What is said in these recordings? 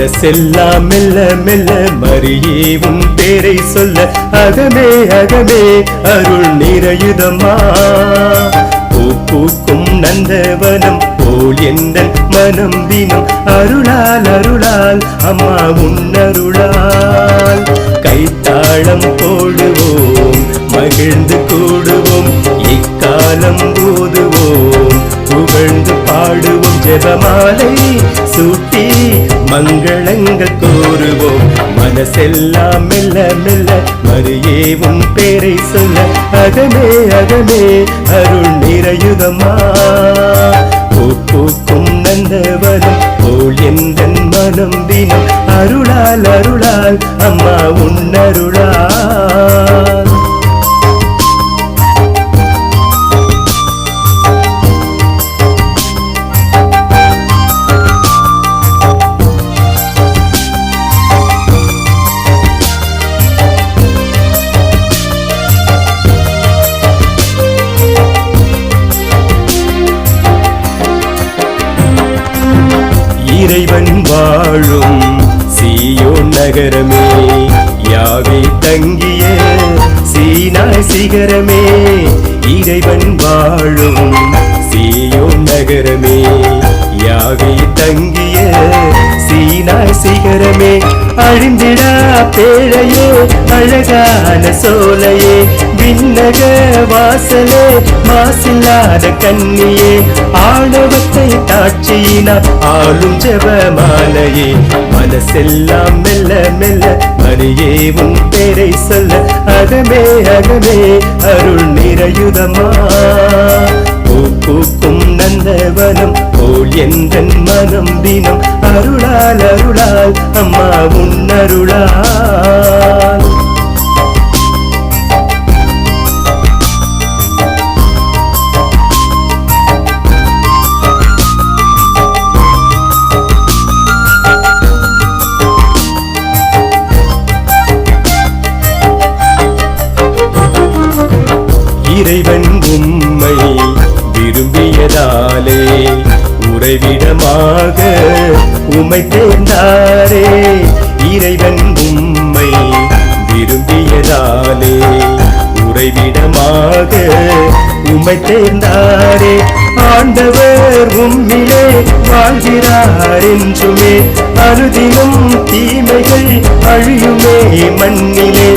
மனசெல்லாம் மெல்ல மெல்ல மரியே உன் பேரை சொல்ல அகமே அகமே அருள் நிறையுதம்மா. பூ பூக்கும் நந்தவனம் போல் எந்த மனம் தினம் அருளால் அருளால் அம்மா உன்னருளால். கைத்தாளம் போடுவோம் மகிழ்ந்து கூடுவோம் இக்காலம் போதுவோம் புகழ்ந்து பாடுவோம் ஜெபமாலை சூட்டி மங்களங்கள் கூறுவோம். மனசெல்லாம் மெல்ல மெல்ல மரியே உன் பேரை சொல்ல அகமே அகமே அருள் நிறையுதம்மா. பூ பூக்கும் நந்தவனம் போல் எந்த மனம் தினம் அருளால் அருளால் அம்மா உன்னருளால். இறைவன் வாழும் சீயோன் நகரமே யாவே தங்கிய சீனாய் சிகரமே. இறைவன் வாழும் சீயோன் நகரமே யாவே தங்கிய சீனாய் சிகரமே. அழிந்திடா பேழையே அழகான சோலையே விண்ணக வாசலே மாசில்லாத கண்ணியே ஆணவத்தை தாட்சியினார் ஆளும் ஜெபமாலையே. மனசெல்லாம் மெல்ல மெல்ல மரியே உன் பேரை சொல்ல அகமே அகமே அருள் நிறையுதம்மா. பூ பூக்கும் நந்தவனம் போல் எந்த மனம் தினம் அருளால் அருளால் அம்மா உன்னருளால். இறைவன் உம்மை விரும்பியதாலே உறைவிடமாக உம்மை தேர்ந்தாரே. இறைவன் உம்மை விரும்பியதாலே உறைவிடமாக உம்மை தேர்ந்தாரே. ஆண்டவர் உம்மிலே வாழ்கிறார் என்றுமே அனுதினம் தீமைகள் அழியுமே மண்ணிலே.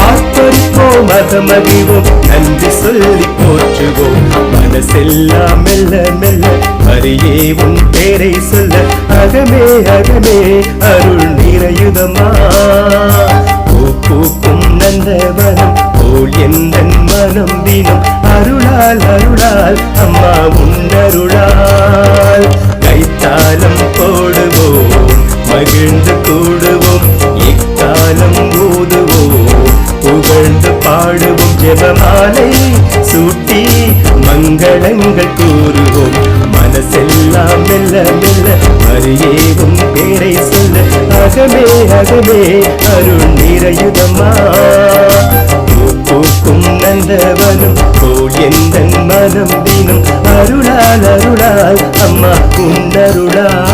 ஆர்ப்பரிப்போம் அகமகிழ்வோம் நன்றி சொல்லி போற்றுவோம். மனசெல்லாம் மெல்ல மெல்ல மரியே உன் பேரை சொல்ல அகமே அகமே அருள் நிறையுதம்மா. பூ பூக்கும் நந்தவனம் போல் எந்த மனம் தினம் அருளால் அருளால் அம்மா உன்னருளால். கைத்தாளம் போடுவோம் மகிழ்ந்து கூடுவோம் இக்காலம் ஊதுவோம் புகழ்ந்து பாடுவோம் ஜெபமாலை சூட்டி மங்களங்கள் கூறுவோம். மனசெல்லாம் மெல்ல மெல்ல மரியே உன் பேரை சொல்ல அகமே அகமே அருள் நிறையுதம்மா. பூ பூக்கும் நந்தவனம் போல் எந்த மனம் தினம் அருளால் அருளால் அம்மா உன்னருளால்.